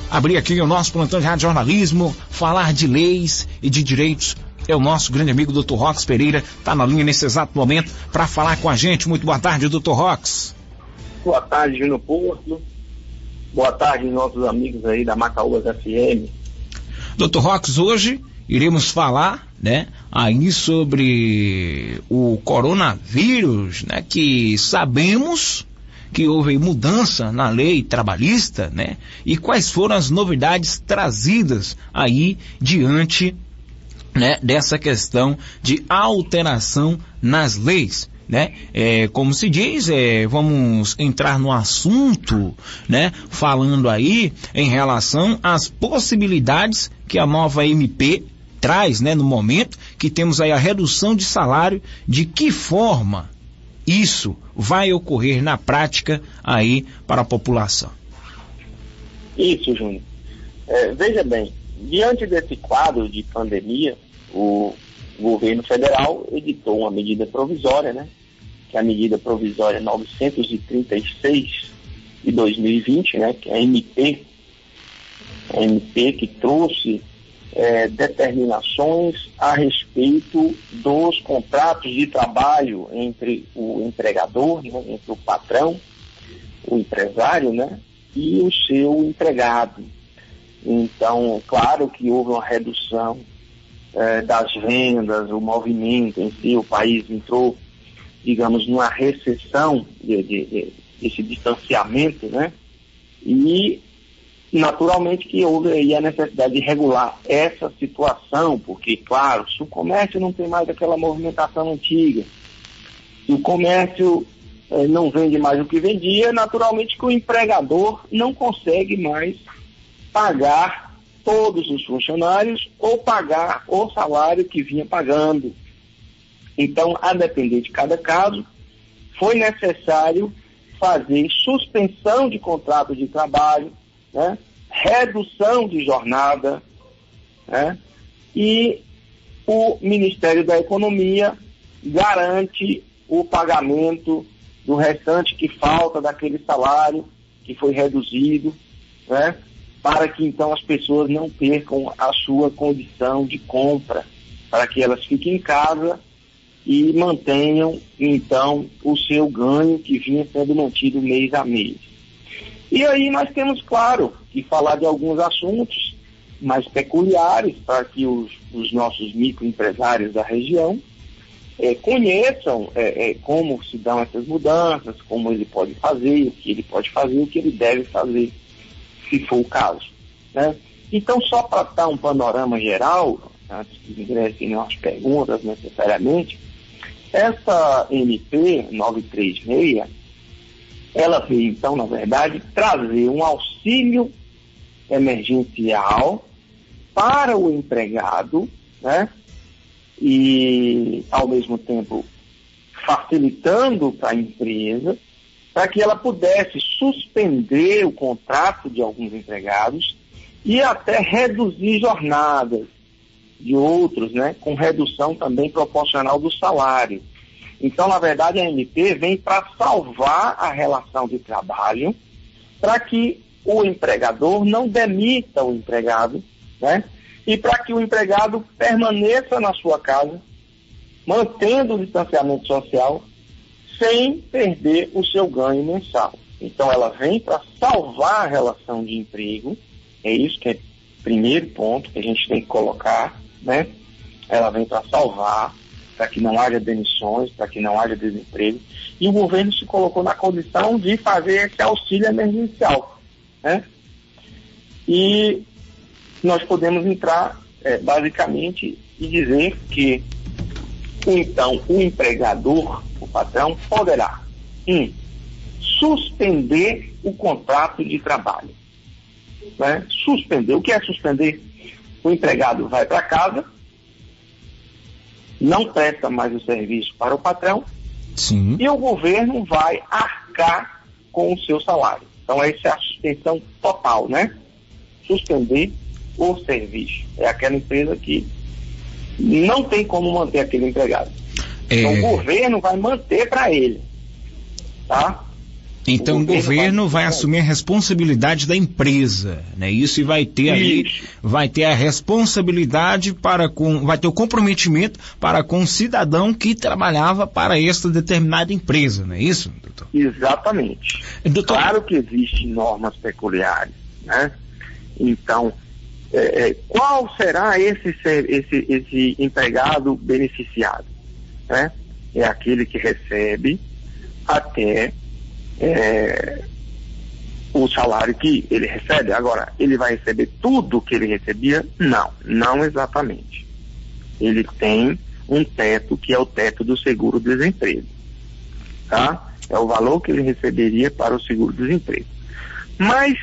abrir aqui o nosso plantão de rádio jornalismo, falar de leis e de direitos. É o nosso grande amigo Dr. Rox Pereira, tá na linha nesse exato momento para falar com a gente. Muito boa tarde, Dr. Rox. Boa tarde, Júnior Porto. Boa tarde, nossos amigos aí da Macaúbas FM. Dr. Rox, hoje iremos falar, né, aí sobre o coronavírus, né, que sabemos que houve mudança na lei trabalhista, né, e quais foram as novidades trazidas aí diante, né, dessa questão de alteração nas leis, né? Como se diz, vamos entrar no assunto, né, falando aí em relação às possibilidades que a nova MP traz, né, no momento que temos aí a redução de salário, de que forma isso vai ocorrer na prática aí para a população. Isso, Júnior. Veja bem, diante desse quadro de pandemia, o governo federal editou uma medida provisória, né? Que é a medida provisória 936 de 2020, né? Que é a MP que trouxe determinações a respeito dos contratos de trabalho entre o empregador, né? Entre o patrão, o empresário, né? E o seu empregado. Então, claro que houve uma redução das vendas, o movimento em si, o país entrou, digamos, numa recessão desse distanciamento, né? E, naturalmente, que houve aí a necessidade de regular essa situação, porque, claro, se o comércio não tem mais aquela movimentação antiga, se o comércio não vende mais o que vendia, naturalmente que o empregador não consegue mais pagar todos os funcionários ou pagar o salário que vinha pagando. Então, a depender de cada caso, foi necessário fazer suspensão de contrato de trabalho, né? Redução de jornada, né? E o Ministério da Economia garante o pagamento do restante que falta daquele salário que foi reduzido, né? Para que então as pessoas não percam a sua condição de compra, para que elas fiquem em casa e mantenham então o seu ganho que vinha sendo mantido mês a mês. E aí nós temos, claro, que falar de alguns assuntos mais peculiares para que os nossos microempresários da região conheçam como se dão essas mudanças, como ele pode fazer, o que ele pode fazer, o que ele deve fazer, se for o caso, né? Então, só para dar um panorama geral, antes que ingressem nas perguntas necessariamente, essa MP 936, ela veio, então, na verdade, trazer um auxílio emergencial para o empregado, né? E, ao mesmo tempo, facilitando para a empresa, para que ela pudesse suspender o contrato de alguns empregados e até reduzir jornadas de outros, né, com redução também proporcional do salário. Então, na verdade, a MP vem para salvar a relação de trabalho, para que o empregador não demita o empregado, né, e para que o empregado permaneça na sua casa, mantendo o distanciamento social, sem perder o seu ganho mensal. Então, ela vem para salvar a relação de emprego, é isso que é o primeiro ponto que a gente tem que colocar, né? Ela vem para salvar, para que não haja demissões, para que não haja desemprego, e o governo se colocou na condição de fazer esse auxílio emergencial, né? E nós podemos entrar, basicamente, e dizer que, então, o empregador, o patrão, poderá, suspender o contrato de trabalho. Né? Suspender. O que é suspender? O empregado vai para casa, não presta mais o serviço para o patrão. Sim. E o governo vai arcar com o seu salário. Então, essa é a suspensão total, né? Suspender o serviço. É aquela empresa que não tem como manter aquele empregado. Então, o governo vai manter para ele, tá? Então o governo vai assumir a responsabilidade da empresa, né? Isso, e vai ter aí, vai ter a responsabilidade vai ter o comprometimento para com o cidadão que trabalhava para esta determinada empresa, não é isso, doutor? Exatamente. Doutor... Claro que existem normas peculiares, né? Então, qual será esse empregado beneficiado, né? É aquele que recebe até o salário que ele recebe. Agora, ele vai receber tudo que ele recebia? Não exatamente. Ele tem um teto, que é o teto do seguro-desemprego, tá? É o valor que ele receberia para o seguro-desemprego. Mas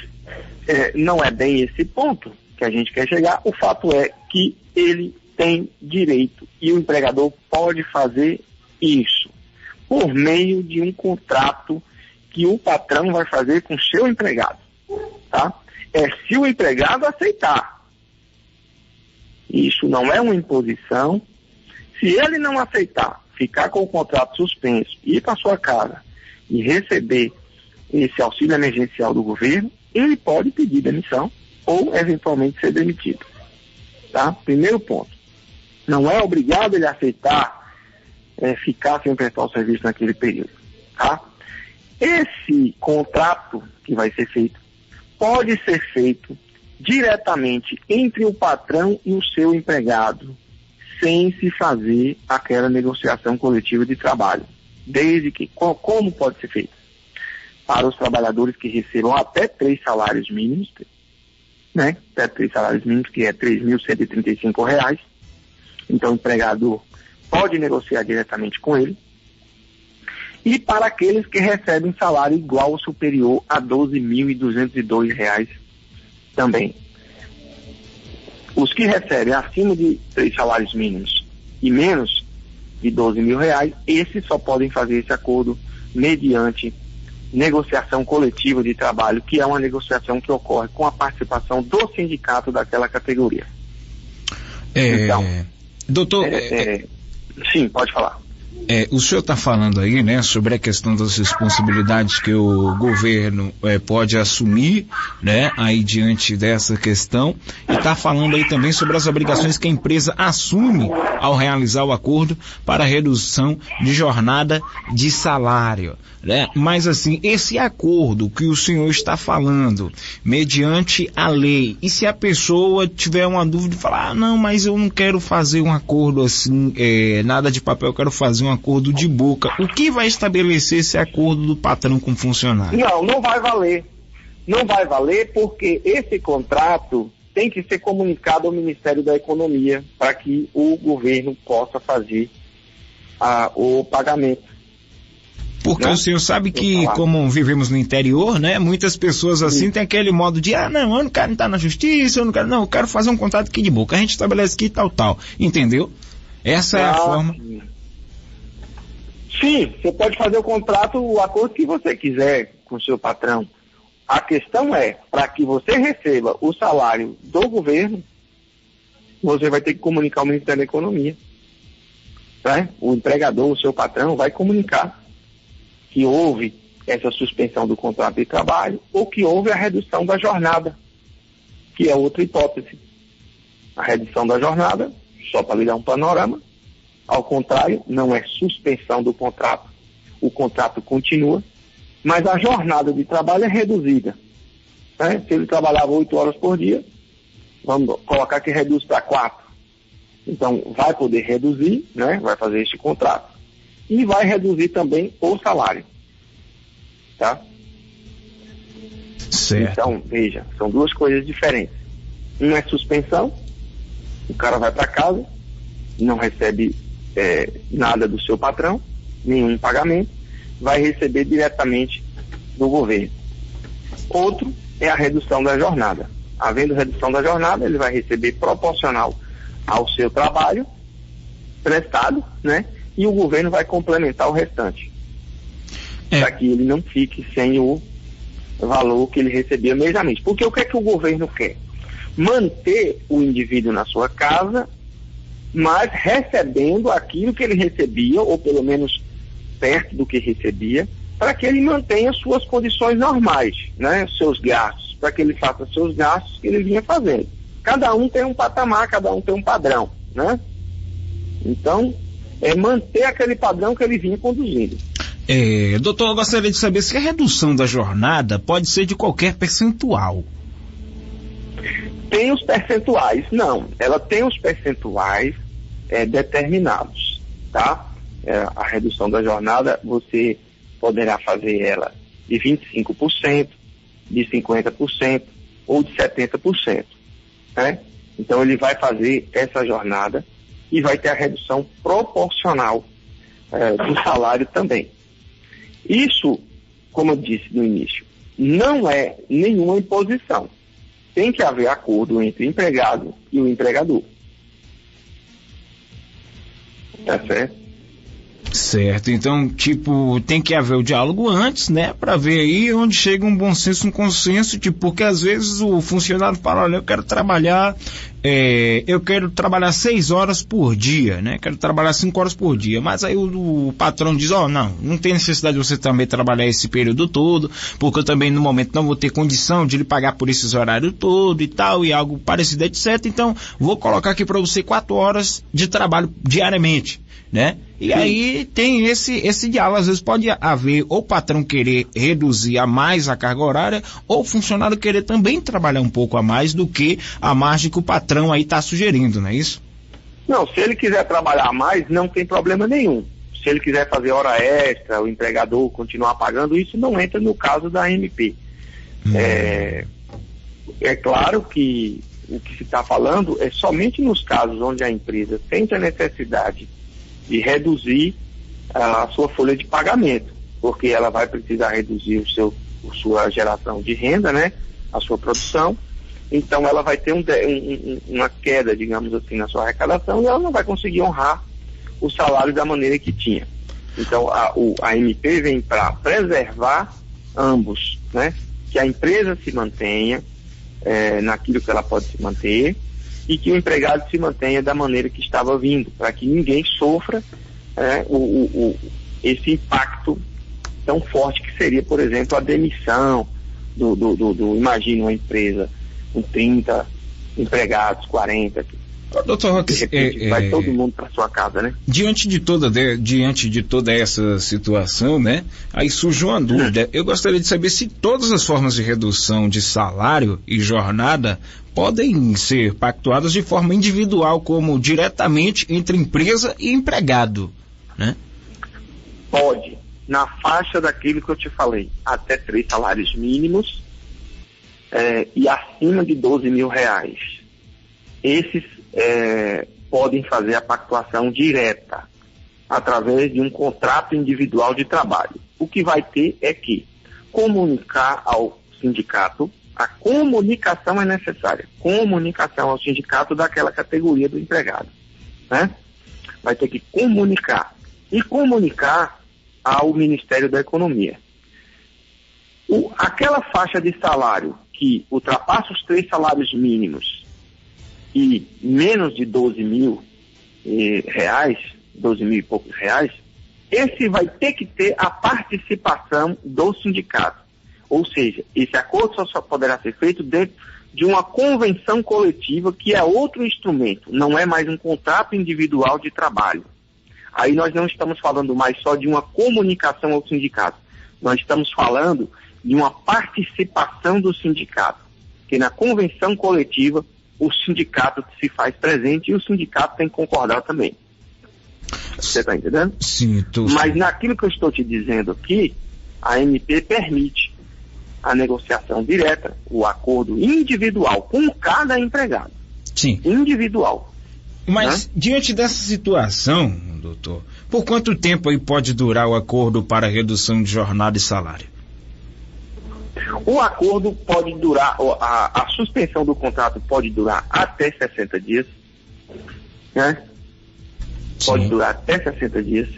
não é bem esse ponto que a gente quer chegar. O fato é que ele tem direito, e o empregador pode fazer isso por meio de um contrato que o patrão vai fazer com o seu empregado, tá? Se o empregado aceitar. Isso não é uma imposição. Se ele não aceitar, ficar com o contrato suspenso, ir para sua casa e receber esse auxílio emergencial do governo, ele pode pedir demissão ou eventualmente ser demitido, tá? Primeiro ponto. Não é obrigado ele a aceitar ficar sem prestar o serviço naquele período, tá? Esse contrato que vai ser feito pode ser feito diretamente entre o patrão e o seu empregado, sem se fazer aquela negociação coletiva de trabalho. Desde que, como pode ser feito? Para os trabalhadores que recebam até 3 salários mínimos, né? Até 3 salários mínimos, que é R$ 3.135. Então o empregador pode negociar diretamente com ele. E para aqueles que recebem salário igual ou superior a R$ 12.202 também. Os que recebem acima de 3 salários mínimos e menos de R$ 12.000, esses só podem fazer esse acordo mediante negociação coletiva de trabalho, que é uma negociação que ocorre com a participação do sindicato daquela categoria. Então, doutor... sim, pode falar. O senhor está falando aí, né, sobre a questão das responsabilidades que o governo pode assumir, né, aí diante dessa questão, e está falando aí também sobre as obrigações que a empresa assume ao realizar o acordo para a redução de jornada de salário, né? Mas assim, esse acordo que o senhor está falando, mediante a lei, e se a pessoa tiver uma dúvida e falar, não, mas eu não quero fazer um acordo assim, nada de papel, eu quero fazer um acordo de boca, o que vai estabelecer esse acordo do patrão com o funcionário? Não vai valer. Não vai valer porque esse contrato tem que ser comunicado ao Ministério da Economia para que o governo possa fazer o pagamento. Porque o senhor sabe que, como vivemos no interior, né, muitas pessoas assim têm aquele modo de, não, eu não quero entrar na justiça, eu quero fazer um contrato aqui de boca, a gente estabelece aqui tal, entendeu? Essa é a forma. Sim, você pode fazer o acordo que você quiser com o seu patrão. A questão é, para que você receba o salário do governo, você vai ter que comunicar ao Ministério da Economia. Né? O empregador, o seu patrão, vai comunicar que houve essa suspensão do contrato de trabalho ou que houve a redução da jornada, que é outra hipótese. A redução da jornada, só para lhe dar um panorama, ao contrário, não é suspensão do contrato. O contrato continua, mas a jornada de trabalho é reduzida. Né? Se ele trabalhava 8 horas por dia, vamos colocar que reduz para 4. Então, vai poder reduzir, né? Vai fazer este contrato. E vai reduzir também o salário. Tá? Certo. Então, veja, são duas coisas diferentes. Uma é suspensão, o cara vai para casa, não recebe nada do seu patrão, nenhum pagamento, vai receber diretamente do governo. Outro é a redução da jornada. Havendo redução da jornada, ele vai receber proporcional ao seu trabalho prestado, né? E o governo vai complementar o restante. Para que ele não fique sem o valor que ele recebia mensalmente. Porque o que é que o governo quer? Manter o indivíduo na sua casa, mas recebendo aquilo que ele recebia, ou pelo menos perto do que recebia, para que ele mantenha suas condições normais, né? Seus gastos, para que ele faça seus gastos que ele vinha fazendo. Cada um tem um patamar, cada um tem um padrão, né? Então, é manter aquele padrão que ele vinha conduzindo. Doutor, eu gostaria de saber se a redução da jornada pode ser de qualquer percentual. Tem os percentuais, não. Ela tem os percentuais determinados, tá? A redução da jornada, você poderá fazer ela de 25%, de 50% ou de 70%, né? Então ele vai fazer essa jornada e vai ter a redução proporcional do salário também. Isso, como eu disse no início, não é nenhuma imposição. Tem que haver acordo entre o empregado e o empregador. Tá certo? Certo, então, tem que haver o diálogo antes, né, para ver aí onde chega um bom senso, um consenso, porque às vezes o funcionário fala, olha, eu quero trabalhar 6 horas por dia, né, quero trabalhar 5 horas por dia, mas aí o patrão diz, não tem necessidade de você também trabalhar esse período todo, porque eu também no momento não vou ter condição de lhe pagar por esses horários todo e tal, e algo parecido, etc, então vou colocar aqui para você 4 horas de trabalho diariamente, né? E aí tem esse diálogo, às vezes pode haver ou o patrão querer reduzir a mais a carga horária, ou o funcionário querer também trabalhar um pouco a mais do que a margem que o patrão aí está sugerindo, não é isso? Não, se ele quiser trabalhar mais, não tem problema nenhum. Se ele quiser fazer hora extra, o empregador continuar pagando, isso não entra no caso da AMP. É claro que o que se está falando é somente nos casos onde a empresa sente a necessidade de reduzir a sua folha de pagamento, porque ela vai precisar reduzir sua geração de renda, né, a sua produção, então ela vai ter uma queda, digamos assim, na sua arrecadação e ela não vai conseguir honrar o salário da maneira que tinha. Então a MP vem para preservar ambos, né, que a empresa se mantenha naquilo que ela pode se manter, e que o empregado se mantenha da maneira que estava vindo, para que ninguém sofra esse impacto tão forte que seria, por exemplo, a demissão imagina uma empresa com 30 empregados, 40, Doutor Roques, de repente vai todo mundo para sua casa, né? Diante de toda essa situação, né, aí surge uma dúvida. Eu gostaria de saber se todas as formas de redução de salário e jornada podem ser pactuadas de forma individual, como diretamente entre empresa e empregado, né? Pode, na faixa daquilo que eu te falei, até 3 salários mínimos e acima de R$12 mil. Esses podem fazer a pactuação direta através de um contrato individual de trabalho. O que vai ter é que comunicar ao sindicato, a comunicação é necessária, comunicação ao sindicato daquela categoria do empregado, né? Vai ter que comunicar e comunicar ao Ministério da Economia. Aquela faixa de salário que ultrapassa os 3 salários mínimos e menos de R$12 mil, R$12 mil e poucos reais, esse vai ter que ter a participação do sindicato. Ou seja, esse acordo só poderá ser feito dentro de uma convenção coletiva, que é outro instrumento, não é mais um contrato individual de trabalho. Aí nós não estamos falando mais só de uma comunicação ao sindicato, nós estamos falando de uma participação do sindicato, que na convenção coletiva o sindicato se faz presente e o sindicato tem que concordar também. Você está entendendo? Sim, Mas naquilo que eu estou te dizendo aqui, a MP permite a negociação direta, o acordo individual com cada empregado. Sim. Individual. Mas, diante dessa situação, doutor, por quanto tempo aí pode durar o acordo para redução de jornada e salário? O acordo pode durar, a suspensão do contrato pode durar até 60 dias, né? Sim. Pode durar até 60 dias.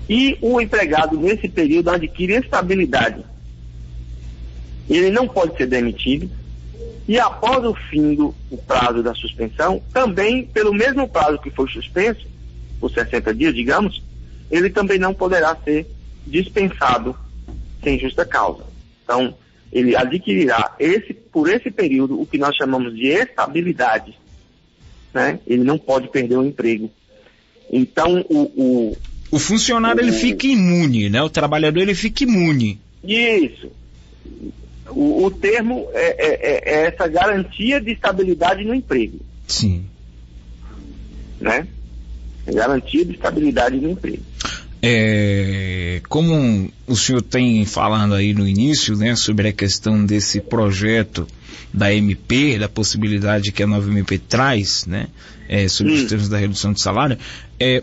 E o empregado, nesse período, adquire estabilidade. Ele não pode ser demitido. E após o fim do prazo da suspensão, também, pelo mesmo prazo que foi suspenso, por 60 dias, digamos, ele também não poderá ser dispensado sem justa causa. Então, ele adquirirá por esse período o que nós chamamos de estabilidade, né? Ele não pode perder o emprego. Então, o funcionário ele fica imune, né? O trabalhador ele fica imune. Isso. O termo é essa garantia de estabilidade no emprego. Sim. Né? Garantia de estabilidade no emprego. Como o senhor tem falando aí no início, né, sobre a questão desse projeto da MP, da possibilidade que a nova MP traz, né, sobre os termos da redução de salário,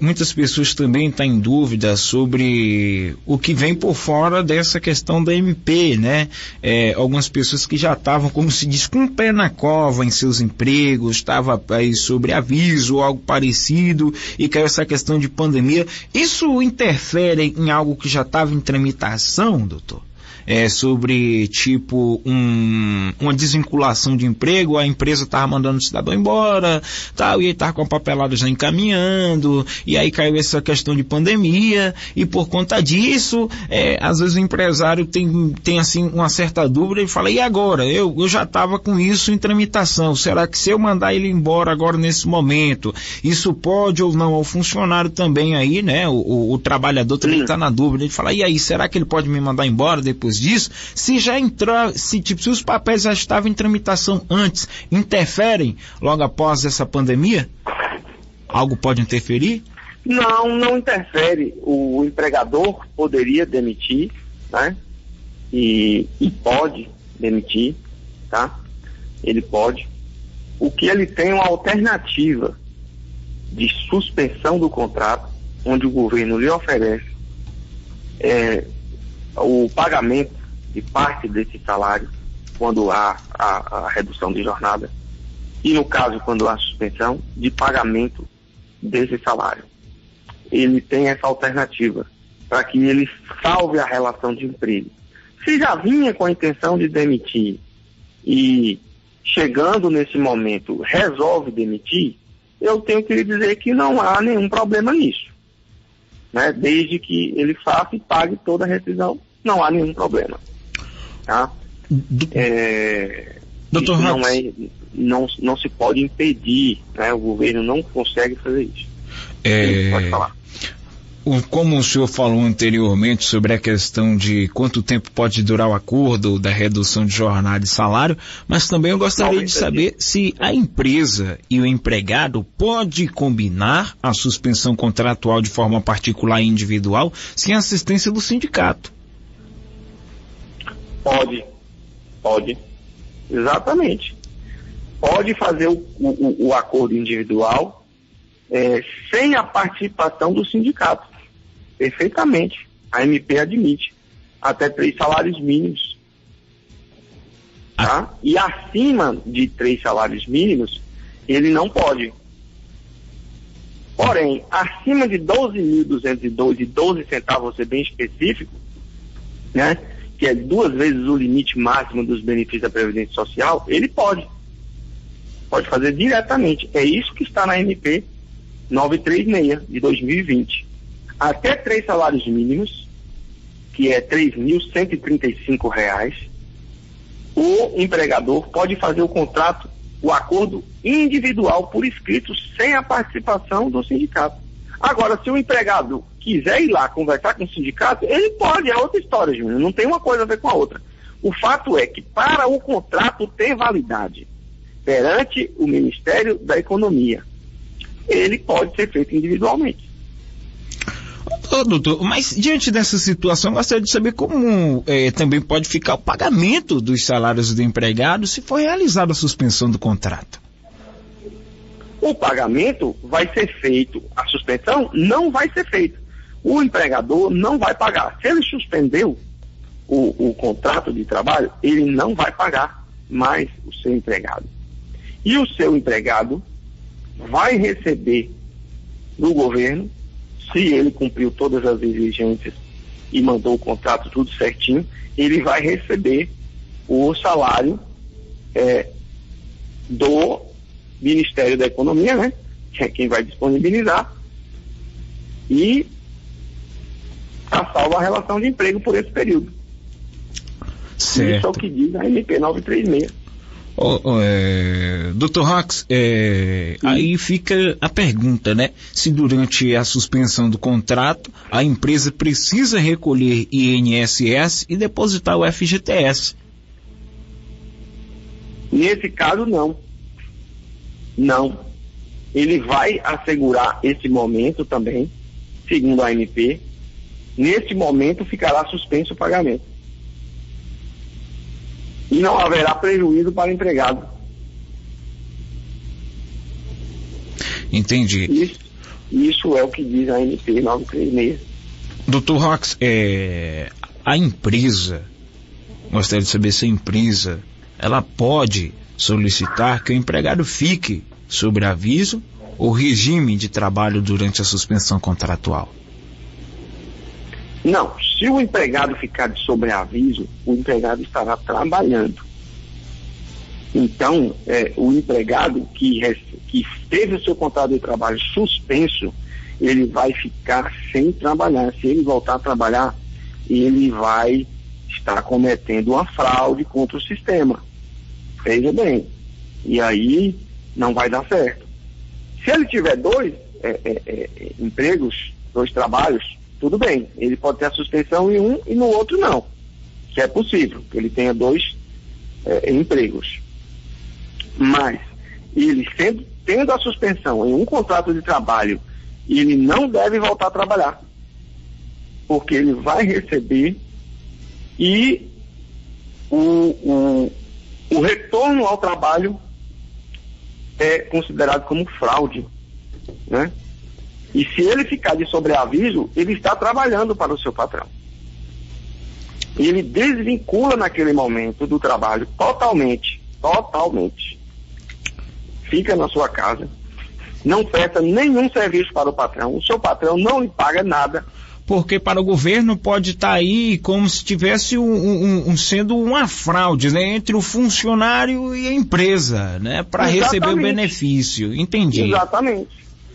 muitas pessoas também estão em dúvida sobre o que vem por fora dessa questão da MP, né? Algumas pessoas que já estavam, como se diz, com o pé na cova em seus empregos, estava aí sobre aviso ou algo parecido, e caiu essa questão de pandemia. Isso interfere em algo que já estava em tramitação, doutor? Sobre, tipo, uma desvinculação de emprego, a empresa estava mandando o cidadão embora, tal, e ele estava com a papelada já encaminhando, e aí caiu essa questão de pandemia, e por conta disso, às vezes o empresário tem assim, uma certa dúvida, e fala, e agora? Eu já estava com isso em tramitação, será que se eu mandar ele embora agora nesse momento, isso pode ou não? O funcionário também aí, né, o trabalhador também está na dúvida, ele fala, e aí, será que ele pode me mandar embora depois disso? Se já entrou, se os papéis já estavam em tramitação antes, interferem logo após essa pandemia? Algo pode interferir? Não interfere. O empregador poderia demitir, né? E pode demitir, tá? Ele pode. O que ele tem é uma alternativa de suspensão do contrato, onde o governo lhe oferece o pagamento de parte desse salário quando há a redução de jornada e, no caso, quando há suspensão, de pagamento desse salário. Ele tem essa alternativa para que ele salve a relação de emprego. Se já vinha com a intenção de demitir e, chegando nesse momento, resolve demitir, eu tenho que lhe dizer que não há nenhum problema nisso, né? Desde que ele faça e pague toda a rescisão, não há nenhum problema, tá? Doutor não se pode impedir, né? O governo não consegue fazer isso. Pode falar. Como o senhor falou anteriormente sobre a questão de quanto tempo pode durar o acordo da redução de jornada e salário, mas também eu gostaria de saber se a empresa e o empregado pode combinar a suspensão contratual de forma particular e individual sem assistência do sindicato. Pode. Exatamente. Pode fazer o acordo individual sem a participação do sindicato. Perfeitamente. A MP admite. Até 3 salários mínimos. Tá? E acima de 3 salários mínimos, ele não pode. Porém, acima de 12.212 centavos, vou ser bem específico, né? Que é 2 vezes o limite máximo dos benefícios da Previdência Social, ele pode. Pode fazer diretamente. É isso que está na MP 936 de 2020. Até 3 salários mínimos, que é R$ 3.135, o empregador pode fazer o acordo individual por escrito, sem a participação do sindicato. Agora, se o empregado quiser ir lá conversar com o sindicato, ele pode, é outra história, Júnior, não tem uma coisa a ver com a outra. O fato é que, para o contrato ter validade perante o Ministério da Economia, ele pode ser feito individualmente. Doutor, mas diante dessa situação, gostaria de saber como também pode ficar o pagamento dos salários do empregado se for realizada a suspensão do contrato. O pagamento vai ser feito, a suspensão não vai ser feita. O empregador não vai pagar. Se ele suspendeu o contrato de trabalho, ele não vai pagar mais o seu empregado. E o seu empregado vai receber do governo, se ele cumpriu todas as exigências e mandou o contrato tudo certinho, ele vai receber o salário do Ministério da Economia, né? Que é quem vai disponibilizar, e está salva a relação de emprego por esse período. Certo. Isso é o que diz a MP 936. Dr. Rox, aí fica a pergunta, né? Se durante a suspensão do contrato a empresa precisa recolher INSS e depositar o FGTS. Nesse caso, não. Não. Ele vai assegurar esse momento também, segundo a ANP. Nesse momento ficará suspenso o pagamento. E não haverá prejuízo para o empregado. Entendi. Isso é o que diz a ANP 936. Dr. Rox, a empresa, gostaria de saber se a empresa, ela pode solicitar que o empregado fique sob aviso ou regime de trabalho durante a suspensão contratual? Não, se o empregado ficar de sobreaviso, o empregado estará trabalhando. Então, o empregado que teve o seu contrato de trabalho suspenso, ele vai ficar sem trabalhar. Se ele voltar a trabalhar, ele vai estar cometendo uma fraude contra o sistema. Veja bem. E aí não vai dar certo. Se ele tiver dois empregos, dois trabalhos, tudo bem, ele pode ter a suspensão em um e no outro não, que é possível, que ele tenha dois empregos. Mas ele tendo a suspensão em um contrato de trabalho, ele não deve voltar a trabalhar, porque ele vai receber e o retorno ao trabalho é considerado como fraude, né? E se ele ficar de sobreaviso, ele está trabalhando para o seu patrão. Ele desvincula naquele momento do trabalho totalmente. Fica na sua casa, não presta nenhum serviço para o patrão, o seu patrão não lhe paga nada. Porque para o governo pode estar aí como se tivesse sendo uma fraude, né, entre o funcionário e a empresa, né, para receber o benefício. Entendi.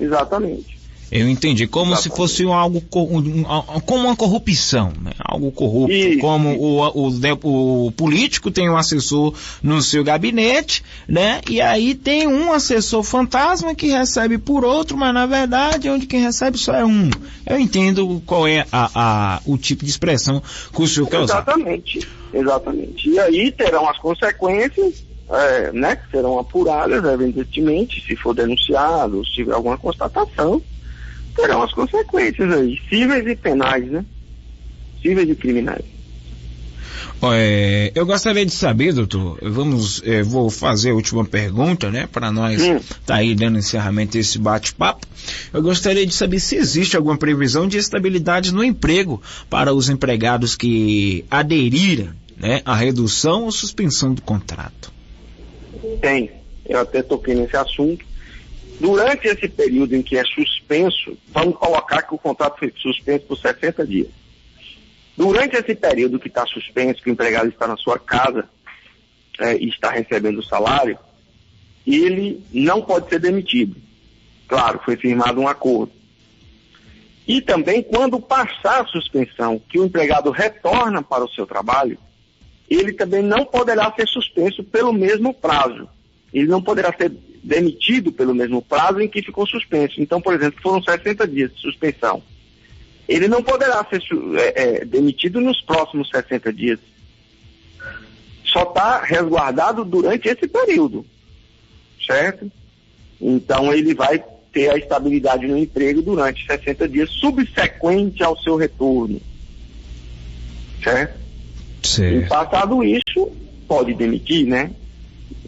Exatamente. Eu entendi, como se fosse algo como uma corrupção, né? Algo corrupto, isso. Como o político tem um assessor no seu gabinete, né? E aí tem um assessor fantasma que recebe por outro, mas na verdade onde quem recebe só é um. Eu entendo qual é o tipo de expressão que o senhor quer usar. Exatamente. E aí terão as consequências, né? Que serão apuradas, evidentemente, se for denunciado, se tiver alguma constatação. Terão as consequências aí, cíveis e penais, né? Cíveis e criminais. Eu gostaria de saber, doutor, vou fazer a última pergunta, né? Para nós tá aí dando encerramento a esse bate-papo. Eu gostaria de saber se existe alguma previsão de estabilidade no emprego para os empregados que aderiram, né, à redução ou suspensão do contrato. Tem, eu até toquei nesse assunto. Durante esse período em que é suspenso, vamos colocar que o contrato foi suspenso por 60 dias. Durante esse período que está suspenso, que o empregado está na sua casa e está recebendo o salário, ele não pode ser demitido. Claro, foi firmado um acordo. E também, quando passar a suspensão, que o empregado retorna para o seu trabalho, ele também não poderá ser suspenso pelo mesmo prazo. Ele não poderá ser demitido pelo mesmo prazo em que ficou suspenso. Então, por exemplo, foram 60 dias de suspensão. Ele não poderá ser demitido nos próximos 60 dias. Só está resguardado durante esse período, certo? Então, ele vai ter a estabilidade no emprego durante 60 dias, subsequente ao seu retorno, certo? E passado isso, pode demitir, né?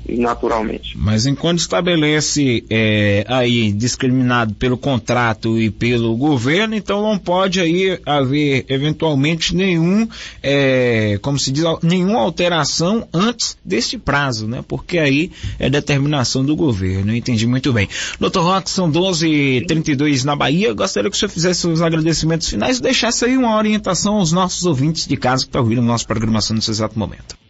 Naturalmente. Mas enquanto estabelece aí discriminado pelo contrato e pelo governo, então não pode aí haver eventualmente como se diz, nenhuma alteração antes desse prazo, né? Porque aí é determinação do governo. Eu entendi muito bem. Dr. Rox, são 12h32 na Bahia. Eu gostaria que o senhor fizesse os agradecimentos finais e deixasse aí uma orientação aos nossos ouvintes de casa que estão ouvindo a nossa programação nesse exato momento.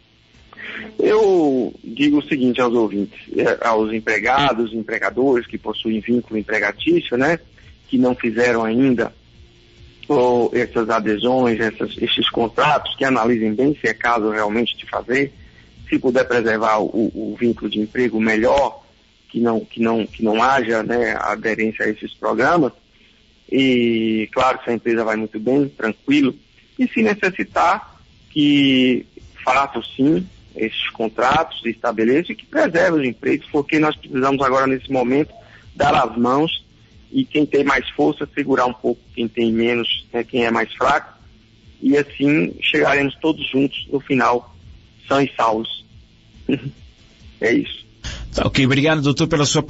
Eu digo o seguinte aos ouvintes, aos empregados, empregadores que possuem vínculo empregatício, né, que não fizeram ainda ou essas adesões, esses contratos, que analisem bem se é caso realmente de fazer, se puder preservar o vínculo de emprego melhor, que não haja, né, aderência a esses programas, e claro que se a empresa vai muito bem, tranquilo, e se necessitar que façam sim esses contratos, se estabeleçam e que preservem os empregos, porque nós precisamos agora nesse momento dar as mãos e quem tem mais força segurar um pouco quem tem menos, né, quem é mais fraco, e assim chegaremos todos juntos no final, sãos e salvos. É isso. Tá, ok, obrigado, doutor, pela sua